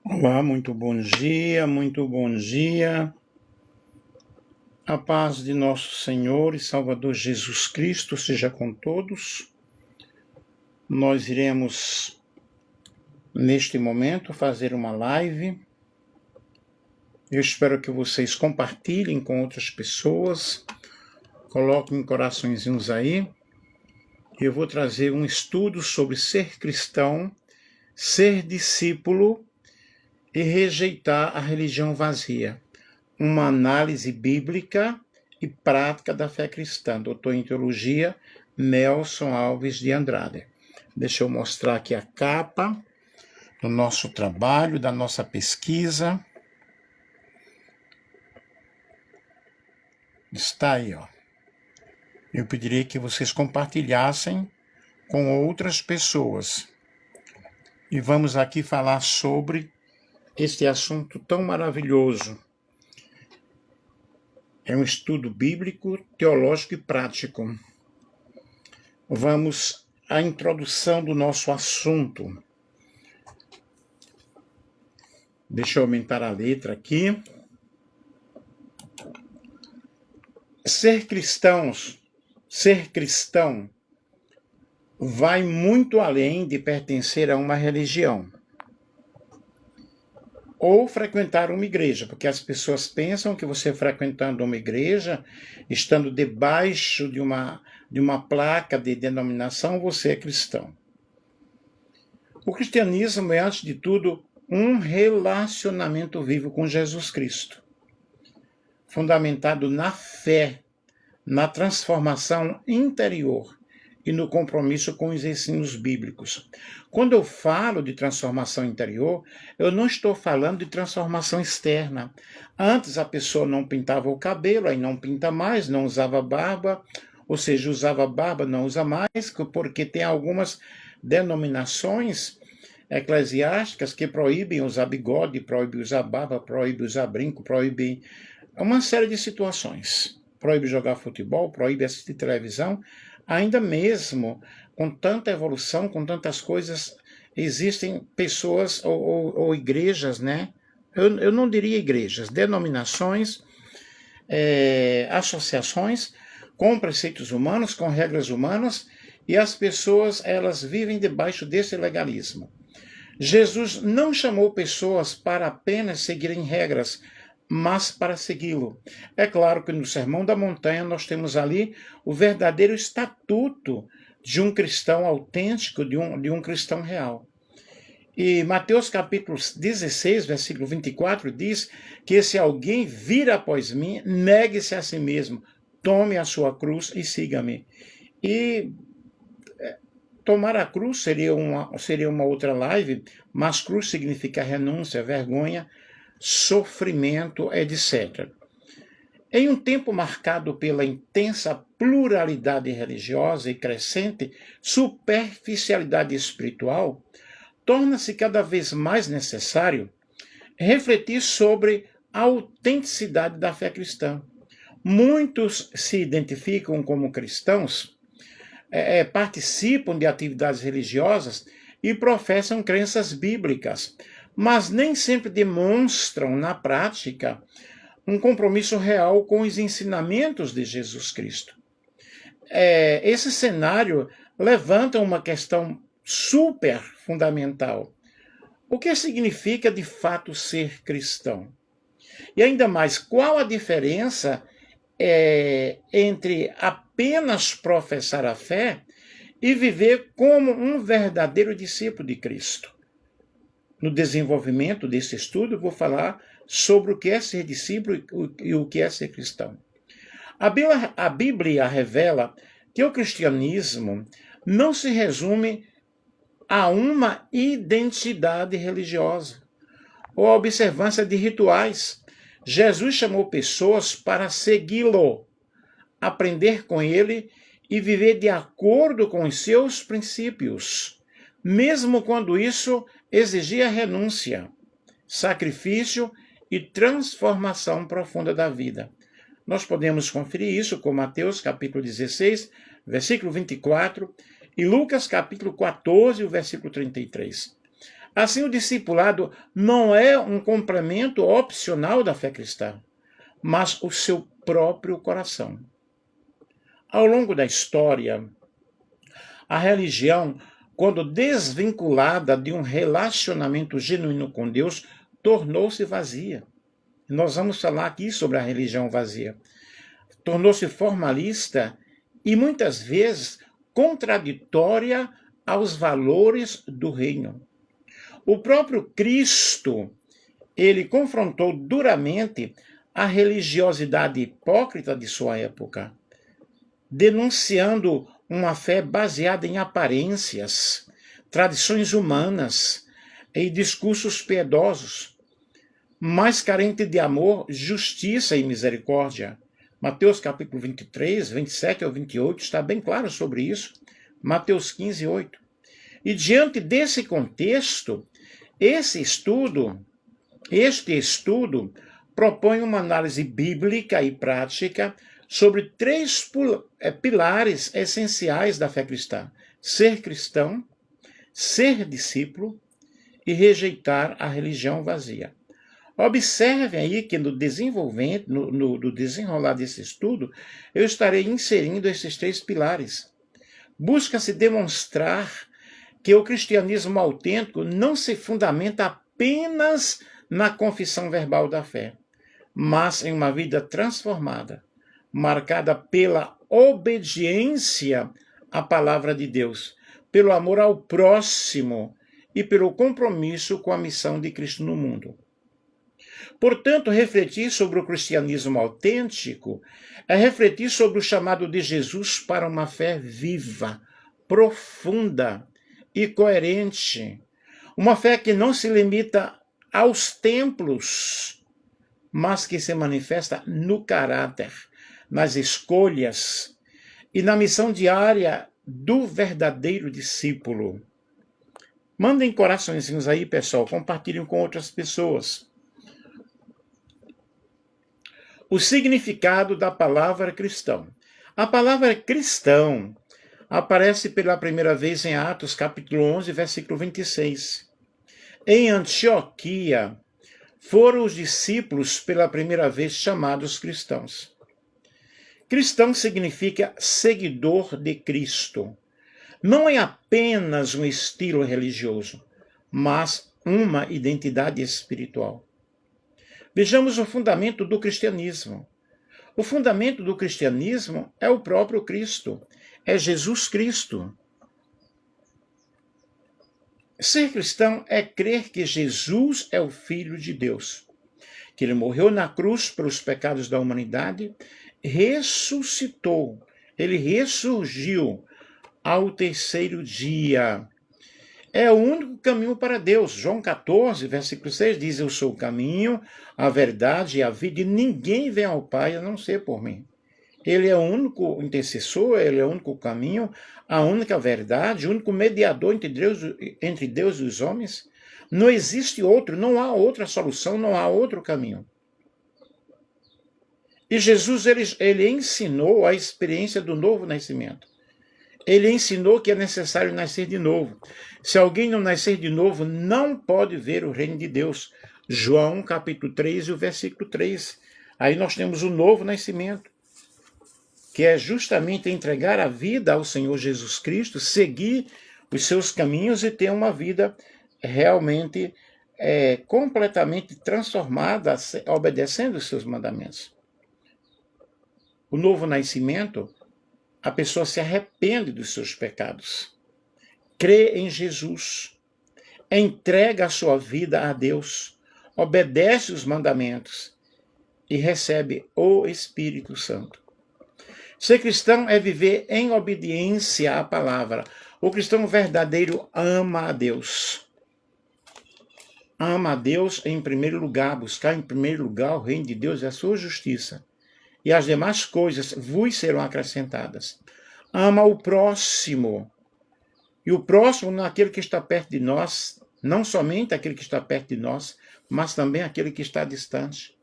Olá, muito bom dia, muito bom dia. A paz de nosso Senhor e Salvador Jesus Cristo seja com todos. Nós iremos, neste momento, fazer uma live. Eu espero que vocês compartilhem com outras pessoas, coloquem coraçõezinhos aí. Eu vou trazer um estudo sobre ser cristão, ser discípulo e rejeitar a religião vazia. Uma análise bíblica e prática da fé cristã, doutor em teologia, Nelson Alves de Andrade. Deixa eu mostrar aqui a capa do nosso trabalho, da nossa pesquisa. Está aí, ó. Eu pediria que vocês compartilhassem com outras pessoas. E vamos aqui falar sobre este assunto tão maravilhoso. É um estudo bíblico, teológico e prático. Vamos à introdução do nosso assunto. Deixa eu aumentar a letra aqui. Ser cristão vai muito além de pertencer a uma religião ou frequentar uma igreja, porque as pessoas pensam que você frequentando uma igreja, estando debaixo de uma placa de denominação, você é cristão. O cristianismo é, antes de tudo, um relacionamento vivo com Jesus Cristo, fundamentado na fé, na transformação interior e no compromisso com os ensinos bíblicos. Quando eu falo de transformação interior, eu não estou falando de transformação externa. Antes a pessoa não pintava o cabelo, aí não pinta mais, não usava barba, ou seja, usava barba, não usa mais, porque tem algumas denominações eclesiásticas que proíbem usar bigode, proíbem usar barba, proíbem usar brinco, proíbem uma série de situações. Proíbe jogar futebol, proíbe assistir televisão. Ainda mesmo com tanta evolução, com tantas coisas, existem pessoas ou igrejas, né? Eu não diria igrejas, denominações, associações com preceitos humanos, com regras humanas, e as pessoas elas vivem debaixo desse legalismo. Jesus não chamou pessoas para apenas seguirem regras, mas para segui-lo. É claro que no Sermão da Montanha nós temos ali o verdadeiro estatuto de um cristão autêntico, de um cristão real. E Mateus capítulo 16, versículo 24, diz que se alguém vir após mim, negue-se a si mesmo, tome a sua cruz e siga-me. E tomar a cruz seria uma outra live, mas cruz significa renúncia, vergonha, sofrimento, etc. Em um tempo marcado pela intensa pluralidade religiosa e crescente superficialidade espiritual, torna-se cada vez mais necessário refletir sobre a autenticidade da fé cristã. Muitos se identificam como cristãos, participam de atividades religiosas e professam crenças bíblicas, mas nem sempre demonstram na prática um compromisso real com os ensinamentos de Jesus Cristo. Esse cenário levanta uma questão super fundamental. O que significa de fato ser cristão? E ainda mais, qual a diferença entre apenas professar a fé e viver como um verdadeiro discípulo de Cristo? No desenvolvimento desse estudo, eu vou falar sobre o que é ser discípulo e o que é ser cristão. A Bíblia revela que o cristianismo não se resume a uma identidade religiosa ou a observância de rituais. Jesus chamou pessoas para segui-lo, aprender com ele e viver de acordo com os seus princípios, mesmo quando isso exigia renúncia, sacrifício e transformação profunda da vida. Nós podemos conferir isso com Mateus capítulo 16, versículo 24, e Lucas capítulo 14, o versículo 33. Assim, o discipulado não é um complemento opcional da fé cristã, mas o seu próprio coração. Ao longo da história, a religião, quando desvinculada de um relacionamento genuíno com Deus, tornou-se vazia. Nós vamos falar aqui sobre a religião vazia. Tornou-se formalista e muitas vezes contraditória aos valores do reino. O próprio Cristo, ele confrontou duramente a religiosidade hipócrita de sua época, denunciando uma fé baseada em aparências, tradições humanas e discursos piedosos, mais carente de amor, justiça e misericórdia. Mateus capítulo 23, 27 ao 28 está bem claro sobre isso. Mateus 15, 8. E diante desse contexto, este estudo propõe uma análise bíblica e prática sobre três pilares essenciais da fé cristã: ser cristão, ser discípulo e rejeitar a religião vazia. Observem aí que no desenrolar desse estudo, eu estarei inserindo esses três pilares. Busca-se demonstrar que o cristianismo autêntico não se fundamenta apenas na confissão verbal da fé, mas em uma vida transformada, marcada pela obediência à palavra de Deus, pelo amor ao próximo e pelo compromisso com a missão de Cristo no mundo. Portanto, refletir sobre o cristianismo autêntico é refletir sobre o chamado de Jesus para uma fé viva, profunda e coerente. Uma fé que não se limita aos templos, mas que se manifesta no caráter, nas escolhas e na missão diária do verdadeiro discípulo. Mandem coraçõezinhos aí, pessoal, compartilhem com outras pessoas. O significado da palavra cristão. A palavra cristão aparece pela primeira vez em Atos, capítulo 11, versículo 26. Em Antioquia, foram os discípulos pela primeira vez chamados cristãos. Cristão significa seguidor de Cristo. Não é apenas um estilo religioso, mas uma identidade espiritual. Vejamos o fundamento do cristianismo. O fundamento do cristianismo é o próprio Cristo, é Jesus Cristo. Ser cristão é crer que Jesus é o Filho de Deus, que ele morreu na cruz pelos pecados da humanidade, ressuscitou, ele ressurgiu ao terceiro dia. É o único caminho para Deus. João 14, versículo 6 diz: eu sou o caminho, a verdade e a vida, e ninguém vem ao Pai a não ser por mim. Ele é o único intercessor, ele é o único caminho, a única verdade, o único mediador entre Deus e os homens. Não existe outro, não há outra solução, não há outro caminho. E Jesus, ele ensinou a experiência do novo nascimento. Ele ensinou que é necessário nascer de novo. Se alguém não nascer de novo, não pode ver o reino de Deus. João capítulo 3 e o versículo 3. Aí nós temos o novo nascimento, que é justamente entregar a vida ao Senhor Jesus Cristo, seguir os seus caminhos e ter uma vida realmente completamente transformada, obedecendo os seus mandamentos. O novo nascimento, a pessoa se arrepende dos seus pecados, crê em Jesus, entrega a sua vida a Deus, obedece os mandamentos e recebe o Espírito Santo. Ser cristão é viver em obediência à palavra. O cristão verdadeiro ama a Deus. Ama a Deus em primeiro lugar, buscar em primeiro lugar o reino de Deus e a sua justiça. E as demais coisas vos serão acrescentadas. Ama o próximo. E o próximo não é aquele que está perto de nós, não somente aquele que está perto de nós, mas também aquele que está distante.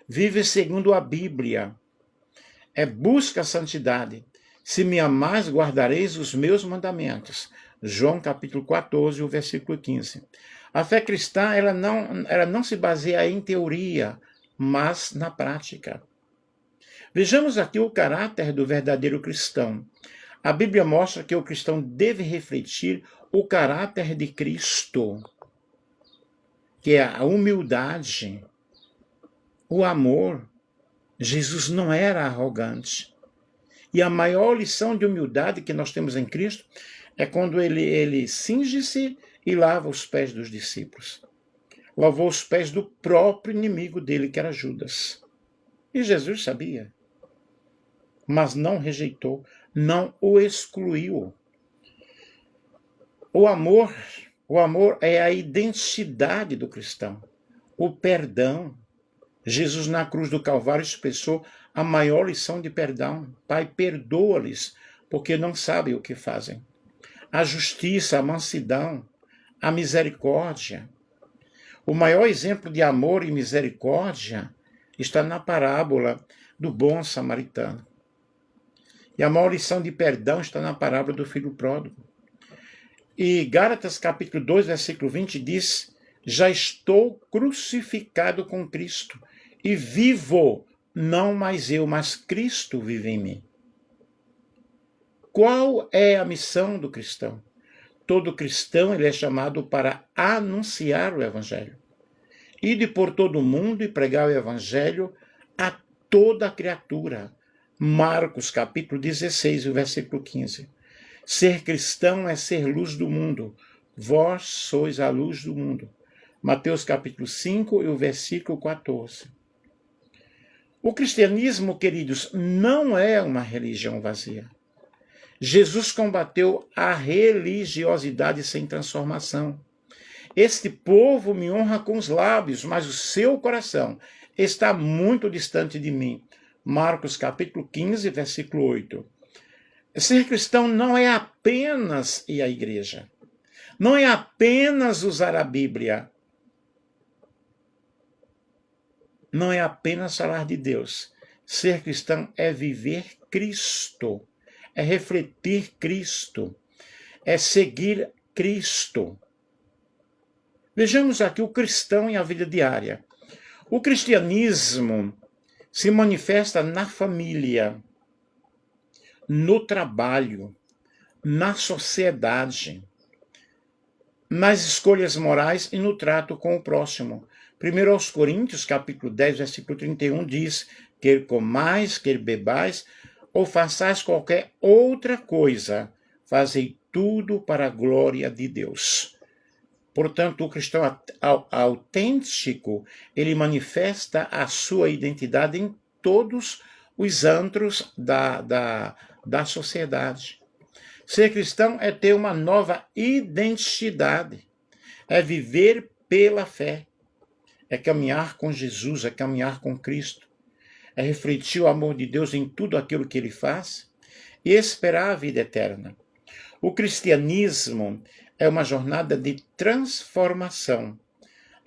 Vive segundo a Bíblia. Busca a santidade. Se me amais, guardareis os meus mandamentos. João capítulo 14, o versículo 15. A fé cristã ela não se baseia em teoria, mas na prática. Vejamos aqui o caráter do verdadeiro cristão. A Bíblia mostra que o cristão deve refletir o caráter de Cristo, que é a humildade, o amor. Jesus não era arrogante. E a maior lição de humildade que nós temos em Cristo é quando ele cinge-se e lava os pés dos discípulos. Lavou os pés do próprio inimigo dele, que era Judas. E Jesus sabia, mas não rejeitou, não o excluiu. O amor é a identidade do cristão, o perdão. Jesus na cruz do Calvário expressou a maior lição de perdão. Pai, perdoa-lhes, porque não sabem o que fazem. A justiça, a mansidão, a misericórdia. O maior exemplo de amor e misericórdia está na parábola do bom samaritano. E a maior lição de perdão está na parábola do filho pródigo. E Gálatas capítulo 2, versículo 20 diz: já estou crucificado com Cristo e vivo, não mais eu, mas Cristo vive em mim. Qual é a missão do cristão? Todo cristão ele é chamado para anunciar o Evangelho. Ide por todo o mundo e pregar o Evangelho a toda criatura. Marcos capítulo 16, versículo 15. Ser cristão é ser luz do mundo. Vós sois a luz do mundo. Mateus capítulo 5 e o versículo 14. O cristianismo, queridos, não é uma religião vazia. Jesus combateu a religiosidade sem transformação. Este povo me honra com os lábios, mas o seu coração está muito distante de mim. Marcos capítulo 15, versículo 8. Ser cristão não é apenas ir à igreja. Não é apenas usar a Bíblia. Não é apenas falar de Deus. Ser cristão é viver Cristo. É refletir Cristo. É seguir Cristo. Vejamos aqui o cristão em a vida diária. O cristianismo se manifesta na família, no trabalho, na sociedade, nas escolhas morais e no trato com o próximo. 1 aos Coríntios, capítulo 10, versículo 31, diz: quer comais, quer bebais, ou façais qualquer outra coisa, fazei tudo para a glória de Deus. Portanto, o cristão autêntico, ele manifesta a sua identidade em todos os antros da sociedade. Ser cristão é ter uma nova identidade, é viver pela fé, é caminhar com Jesus, é caminhar com Cristo, é refletir o amor de Deus em tudo aquilo que ele faz e esperar a vida eterna. O cristianismo é uma jornada de transformação,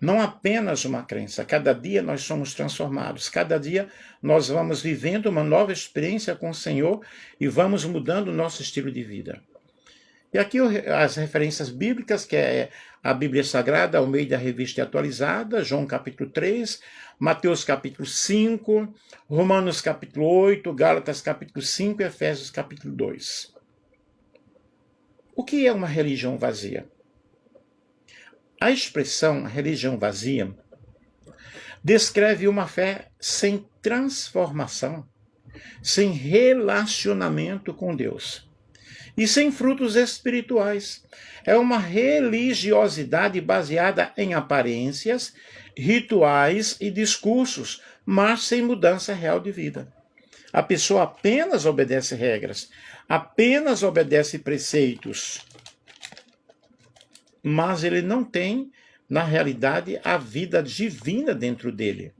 não apenas uma crença. Cada dia nós somos transformados, cada dia nós vamos vivendo uma nova experiência com o Senhor e vamos mudando o nosso estilo de vida. E aqui as referências bíblicas, que é a Bíblia Sagrada, Almeida Revista Atualizada, João capítulo 3, Mateus capítulo 5, Romanos capítulo 8, Gálatas capítulo 5 e Efésios capítulo 2. O que é uma religião vazia? A expressão religião vazia descreve uma fé sem transformação, sem relacionamento com Deus e sem frutos espirituais. É uma religiosidade baseada em aparências, rituais e discursos, mas sem mudança real de vida. A pessoa apenas obedece regras, apenas obedece preceitos, mas ele não tem, na realidade, a vida divina dentro dele.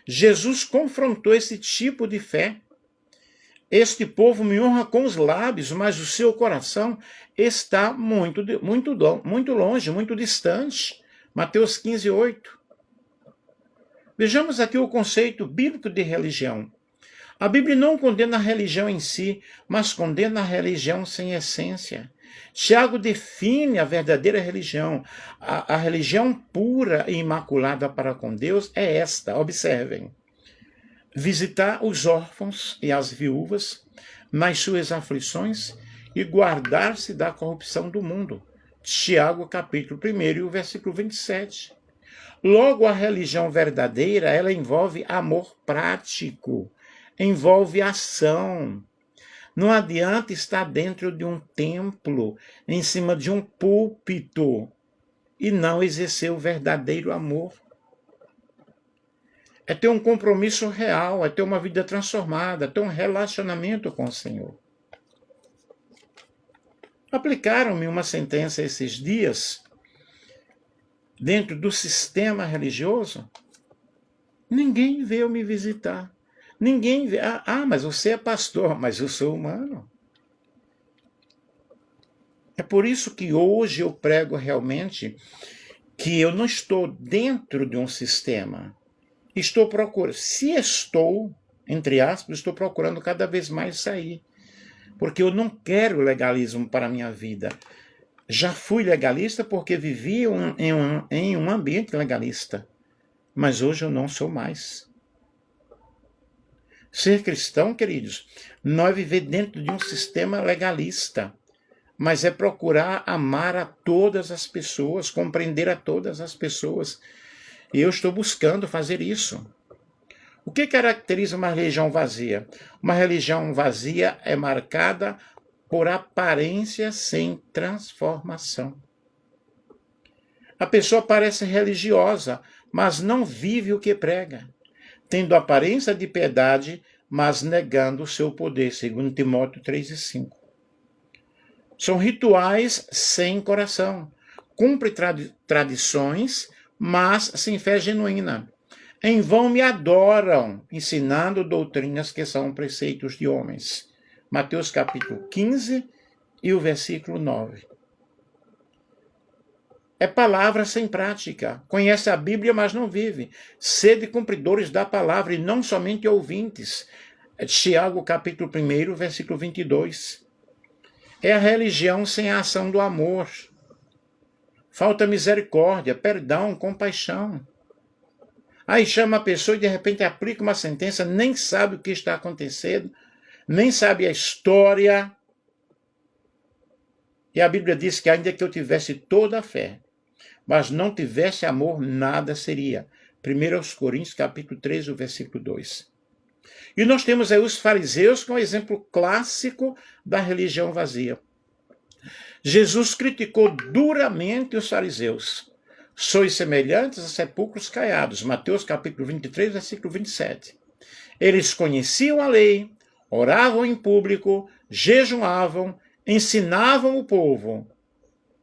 Jesus confrontou esse tipo de fé. Este povo me honra com os lábios, mas o seu coração está muito longe, muito distante. Mateus 15, 8. Vejamos aqui o conceito bíblico de religião. A Bíblia não condena a religião em si, mas condena a religião sem essência. Tiago define a verdadeira religião. A religião pura e imaculada para com Deus é esta, observem. Visitar os órfãos e as viúvas nas suas aflições e guardar-se da corrupção do mundo. Tiago, capítulo 1, e o versículo 27. Logo, a religião verdadeira, ela envolve amor prático, envolve ação. Não adianta estar dentro de um templo, em cima de um púlpito, e não exercer o verdadeiro amor. É ter um compromisso real, é ter uma vida transformada, é ter um relacionamento com o Senhor. Aplicaram-me uma sentença esses dias, dentro do sistema religioso. Ninguém veio me visitar. Ninguém veio. Mas você é pastor, mas eu sou humano. É por isso que hoje eu prego realmente que eu não estou dentro de um sistema. Estou procurando, se estou, entre aspas, estou procurando cada vez mais sair. Porque eu não quero legalismo para a minha vida. Já fui legalista porque vivi em um ambiente legalista. Mas hoje eu não sou mais. Ser cristão, queridos, não é viver dentro de um sistema legalista, mas é procurar amar a todas as pessoas, compreender a todas as pessoas. E eu estou buscando fazer isso. O que caracteriza uma religião vazia? Uma religião vazia é marcada por aparência sem transformação. A pessoa parece religiosa, mas não vive o que prega, tendo aparência de piedade, mas negando o seu poder, segundo Timóteo 3:5. São rituais sem coração, cumpre tradições, mas sem fé genuína. Em vão me adoram, ensinando doutrinas que são preceitos de homens. Mateus capítulo 15 e o versículo 9. É palavra sem prática. Conhece a Bíblia, mas não vive. Sede cumpridores da palavra e não somente ouvintes. Tiago capítulo 1, versículo 22. É a religião sem a ação do amor. Falta misericórdia, perdão, compaixão. Aí chama a pessoa e de repente aplica uma sentença, nem sabe o que está acontecendo, nem sabe a história. E a Bíblia diz que ainda que eu tivesse toda a fé, mas não tivesse amor, nada seria. 1 Coríntios capítulo 3, o versículo 2. E nós temos aí os fariseus como exemplo clássico da religião vazia. Jesus criticou duramente os fariseus. Sois semelhantes a sepulcros caiados. Mateus capítulo 23, versículo 27. Eles conheciam a lei, oravam em público, jejuavam, ensinavam o povo,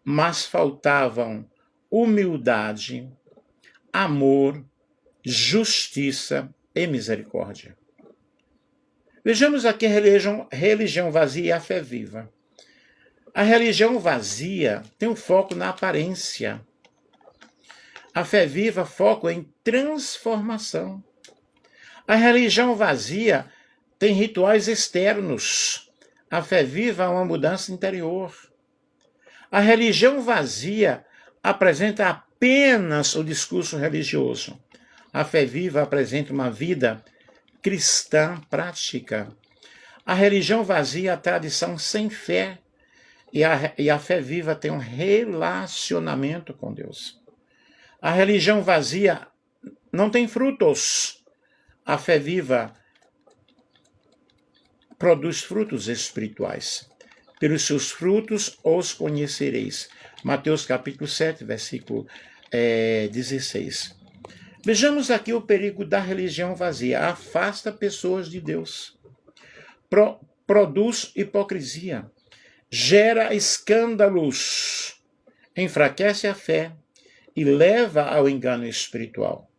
mas faltavam humildade, amor, justiça e misericórdia. Vejamos aqui a religião vazia e a fé viva. A religião vazia tem um foco na aparência. A fé viva foca em transformação. A religião vazia tem rituais externos. A fé viva é uma mudança interior. A religião vazia apresenta apenas o discurso religioso. A fé viva apresenta uma vida cristã prática. A religião vazia é a tradição sem fé. E a fé viva tem um relacionamento com Deus. A religião vazia não tem frutos. A fé viva produz frutos espirituais. Pelos seus frutos os conhecereis. Mateus capítulo 7, versículo 16. Vejamos aqui o perigo da religião vazia. Afasta pessoas de Deus. Produz hipocrisia. Gera escândalos. Enfraquece a fé e leva ao engano espiritual.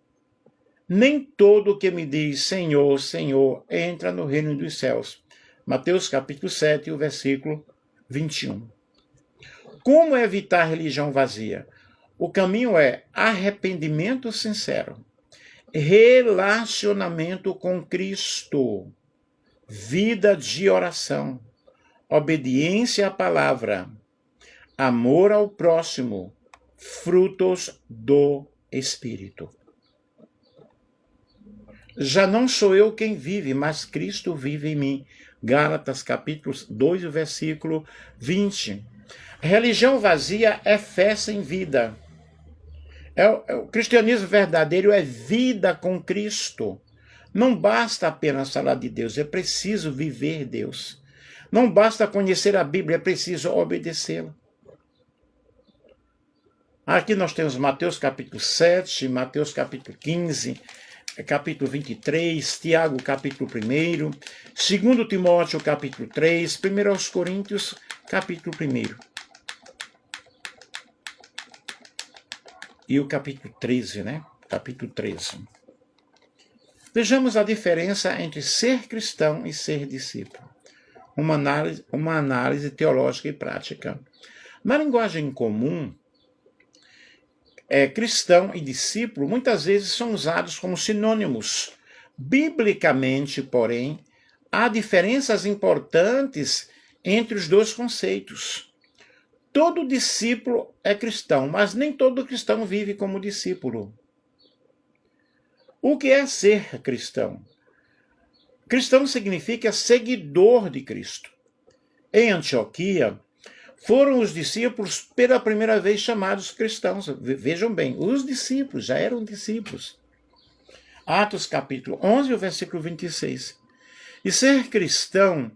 Nem todo que me diz Senhor, Senhor, entra no reino dos céus. Mateus capítulo 7, o versículo 21. Como evitar a religião vazia? O caminho é arrependimento sincero, relacionamento com Cristo, vida de oração, obediência à palavra amor ao próximo, frutos do Espírito. Já não sou eu quem vive, mas Cristo vive em mim. Gálatas capítulo 2, versículo 20. Religião vazia é fé sem vida. O cristianismo verdadeiro é vida com Cristo. Não basta apenas falar de Deus, é preciso viver Deus. Não basta conhecer a Bíblia, é preciso obedecê-la. Aqui nós temos Mateus capítulo 7, Mateus capítulo 15, capítulo 23, Tiago capítulo 1, 2 Timóteo capítulo 3, 1 Coríntios capítulo 1. E o capítulo 13, né? Capítulo 13. Vejamos a diferença entre ser cristão e ser discípulo. Uma análise teológica e prática. Na linguagem comum, cristão e discípulo muitas vezes são usados como sinônimos. Biblicamente, porém, há diferenças importantes entre os dois conceitos. Todo discípulo é cristão, mas nem todo cristão vive como discípulo. O que é ser cristão? Cristão significa seguidor de Cristo. Em Antioquia, foram os discípulos pela primeira vez chamados cristãos. Vejam bem, os discípulos já eram discípulos. Atos capítulo 11, versículo 26. E ser cristão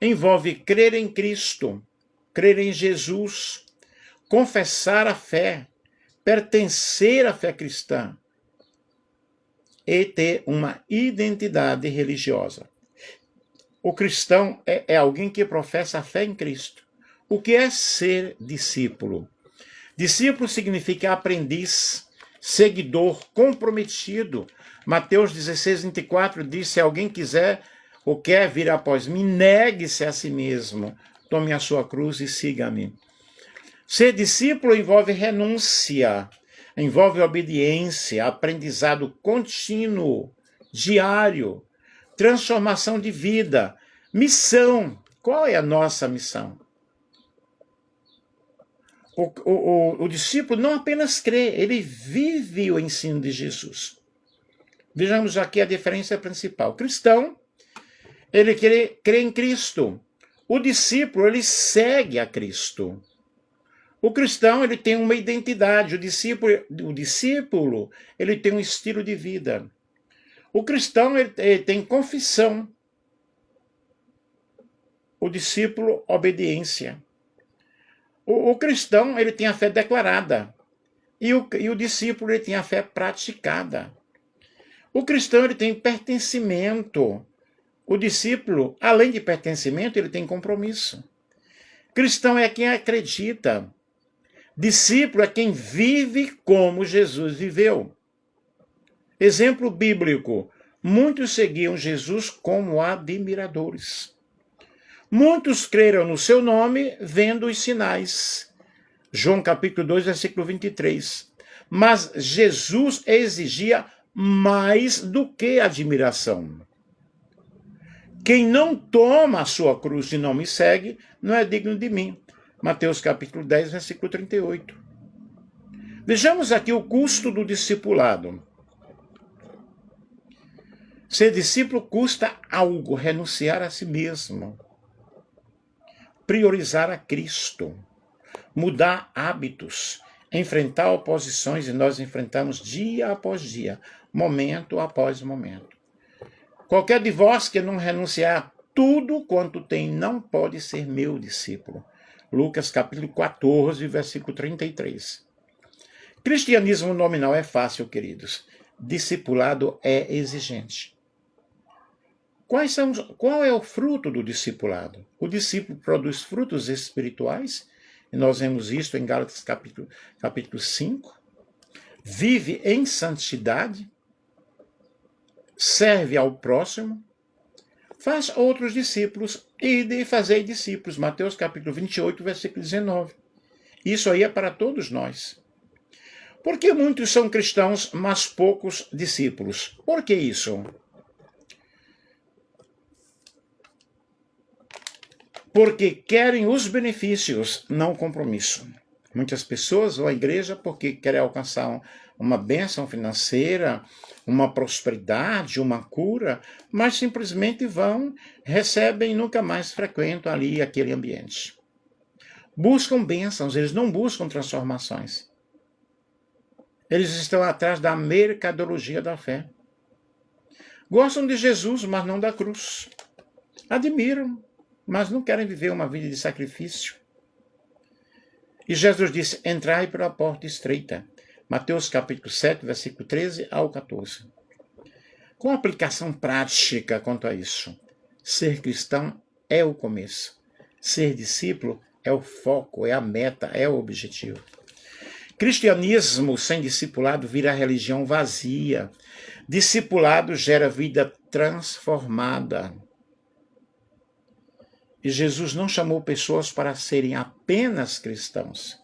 envolve crer em Cristo, crer em Jesus, confessar a fé, pertencer à fé cristã e ter uma identidade religiosa. O cristão é alguém que professa a fé em Cristo. O que é ser discípulo? Discípulo significa aprendiz, seguidor, comprometido. Mateus 16, 24 diz, se alguém quiser ou quer vir após mim, negue-se a si mesmo, tome a sua cruz e siga-me. Ser discípulo envolve renúncia, envolve obediência, aprendizado contínuo, diário, transformação de vida, missão. Qual é a nossa missão? O discípulo não apenas crê, ele vive o ensino de Jesus. Vejamos aqui a diferença principal. O cristão, ele crê em Cristo. O discípulo, ele segue a Cristo. O cristão, ele tem uma identidade. O discípulo, ele tem um estilo de vida. O cristão, ele tem confissão. O discípulo, obediência. O cristão, ele tem a fé declarada. E o discípulo, ele tem a fé praticada. O cristão, ele tem pertencimento. O discípulo, além de pertencimento, ele tem compromisso. Cristão é quem acredita. Discípulo é quem vive como Jesus viveu. Exemplo bíblico. Muitos seguiam Jesus como admiradores. Muitos creram no seu nome vendo os sinais. João capítulo 2, versículo 23. Mas Jesus exigia mais do que admiração. Quem não toma a sua cruz e não me segue, não é digno de mim. Mateus capítulo 10, versículo 38. Vejamos aqui o custo do discipulado. Ser discípulo custa algo, renunciar a si mesmo, priorizar a Cristo, mudar hábitos, enfrentar oposições, e nós enfrentamos dia após dia, momento após momento. Qualquer de vós que não renunciar tudo quanto tem não pode ser meu discípulo. Lucas capítulo 14, versículo 33. Cristianismo nominal é fácil, queridos. Discipulado é exigente. Qual é o fruto do discipulado? O discípulo produz frutos espirituais, e nós vemos isso em Gálatas capítulo 5. Vive em santidade, serve ao próximo, faz outros discípulos e fazei discípulos. Mateus capítulo 28, versículo 19. Isso aí é para todos nós. Por que muitos são cristãos, mas poucos discípulos? Por que isso? porque querem os benefícios, não o compromisso. Muitas pessoas vão à igreja porque querem alcançar uma bênção financeira, uma prosperidade, uma cura, mas simplesmente vão, recebem e nunca mais frequentam ali aquele ambiente. Buscam bênçãos, eles não buscam transformações. Eles estão atrás da mercadologia da fé. Gostam de Jesus, mas não da cruz. Admiram, mas não querem viver uma vida de sacrifício. E Jesus disse, entrai pela porta estreita. Mateus capítulo 7, versículo 13 ao 14. Com aplicação prática quanto a isso, ser cristão é o começo. Ser discípulo é o foco, é a meta, é o objetivo. Cristianismo sem discipulado vira religião vazia. Discipulado gera vida transformada. E Jesus não chamou pessoas para serem apenas cristãos.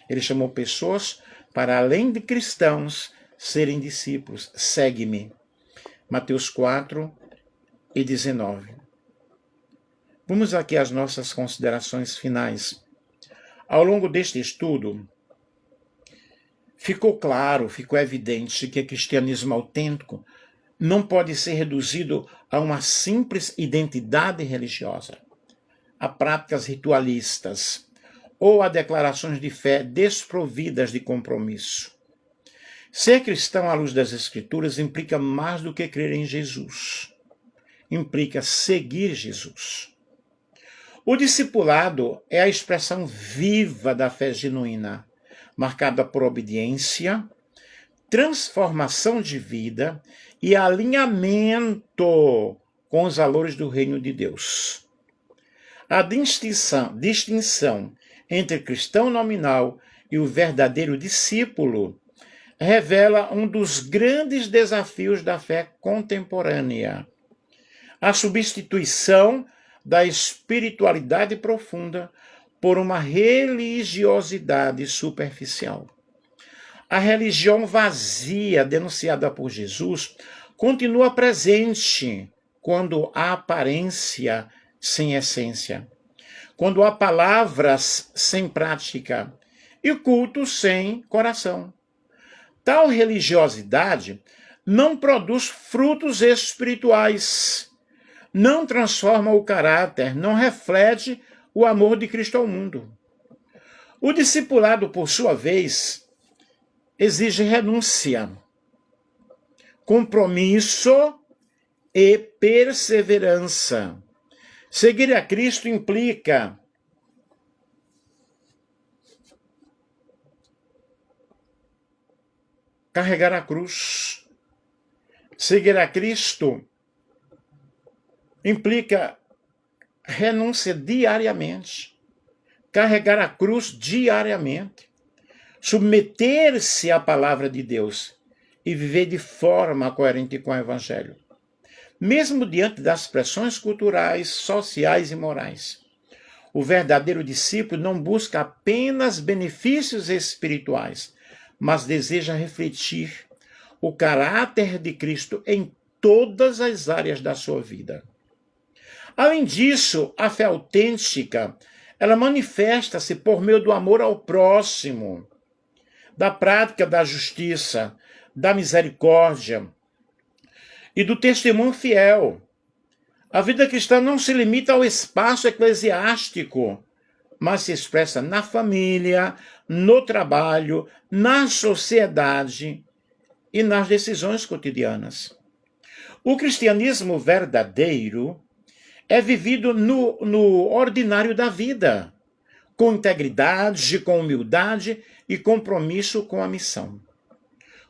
Ele chamou pessoas para, além de cristãos, serem discípulos. Segue-me. Mateus 4 e 19. Vamos aqui às nossas considerações finais. Ao longo deste estudo, ficou claro, ficou evidente que o cristianismo autêntico não pode ser reduzido a uma simples identidade religiosa, a práticas ritualistas ou a declarações de fé desprovidas de compromisso. Ser cristão à luz das Escrituras implica mais do que crer em Jesus. Implica seguir Jesus. O discipulado é a expressão viva da fé genuína, marcada por obediência, transformação de vida e alinhamento com os valores do reino de Deus. A distinção entre cristão nominal e o verdadeiro discípulo revela um dos grandes desafios da fé contemporânea: a substituição da espiritualidade profunda por uma religiosidade superficial. A religião vazia denunciada por Jesus continua presente quando há aparência sem essência, quando há palavras sem prática e culto sem coração. Tal religiosidade não produz frutos espirituais, não transforma o caráter, não reflete o amor de Cristo ao mundo. O discipulado, por sua vez, exige renúncia, compromisso e perseverança. Seguir a Cristo implica carregar a cruz. Seguir a Cristo implica renúncia diariamente, carregar a cruz diariamente, submeter-se à palavra de Deus e viver de forma coerente com o Evangelho. Mesmo diante das pressões culturais, sociais e morais, o verdadeiro discípulo não busca apenas benefícios espirituais, mas deseja refletir o caráter de Cristo em todas as áreas da sua vida. Além disso, a fé autêntica, ela manifesta-se por meio do amor ao próximo, da prática da justiça, da misericórdia e do testemunho fiel. A vida cristã não se limita ao espaço eclesiástico, mas se expressa na família, no trabalho, na sociedade e nas decisões cotidianas. O cristianismo verdadeiro é vivido no ordinário da vida, com integridade, com humildade e compromisso com a missão.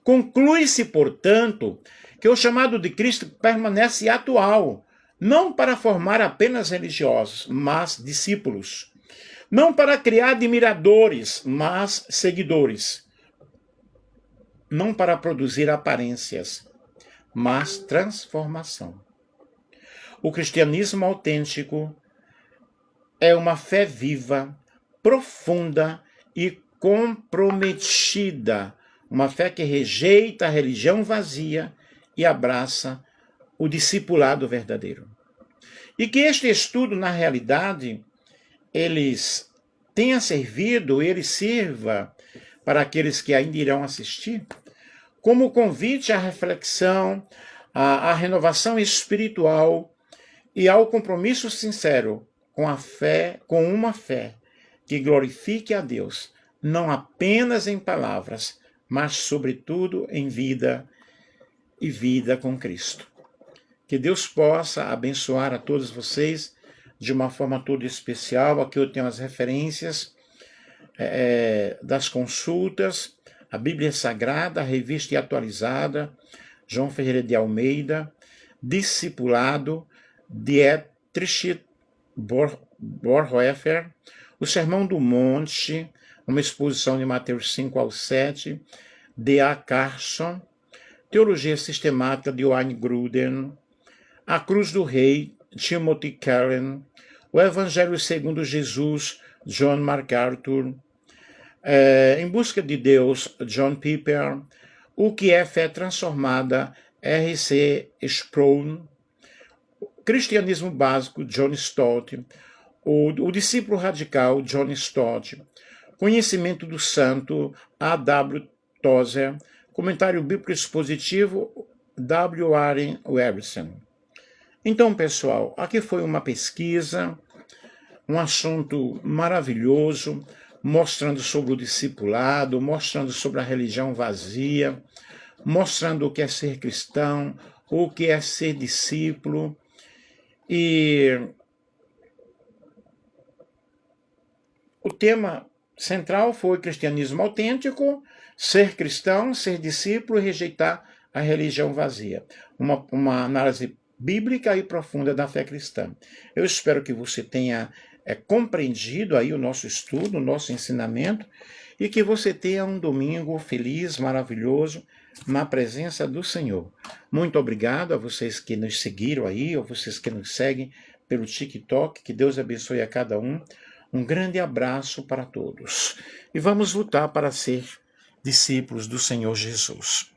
Conclui-se, portanto, que o chamado de Cristo permanece atual, não para formar apenas religiosos, mas discípulos. Não para criar admiradores, mas seguidores. Não para produzir aparências, mas transformação. O cristianismo autêntico é uma fé viva, profunda e comprometida. Uma fé que rejeita a religião vazia e abraça o discipulado verdadeiro. E que este estudo, na realidade, eles tenha servido, ele sirva para aqueles que ainda irão assistir, como convite à reflexão, à renovação espiritual e ao compromisso sincero com a fé, com uma fé que glorifique a Deus, não apenas em palavras, mas sobretudo em vida e vida com Cristo. Que Deus possa abençoar a todos vocês de uma forma toda especial. Aqui eu tenho as referências das consultas, a Bíblia Sagrada, a Revista e Atualizada, João Ferreira de Almeida, Discipulado, Dietrich Bonhoeffer, o Sermão do Monte, uma exposição de Mateus 5 ao 7, D.A. Carson, Teologia Sistemática de Wayne Grudem, A Cruz do Rei, Timothy Keller, O Evangelho segundo Jesus, John MacArthur, Em Busca de Deus, John Piper, O que é Fé Transformada, R.C. Sproul, Cristianismo Básico, John Stott, o Discípulo Radical, John Stott, Conhecimento do Santo, A.W. Tozer, Comentário Bíblico Expositivo, W. Warren Webster. Então, pessoal, aqui foi uma pesquisa, um assunto maravilhoso, mostrando sobre o discipulado, mostrando sobre a religião vazia, mostrando o que é ser cristão, o que é ser discípulo. E o tema central foi cristianismo autêntico, ser cristão, ser discípulo e rejeitar a religião vazia. Uma análise bíblica e profunda da fé cristã. Eu espero que você tenha compreendido aí o nosso estudo, o nosso ensinamento, e que você tenha um domingo feliz, maravilhoso, na presença do Senhor. Muito obrigado a vocês que nos seguiram aí, ou vocês que nos seguem pelo TikTok, que Deus abençoe a cada um. Um grande abraço para todos. E vamos lutar para ser discípulos do Senhor Jesus.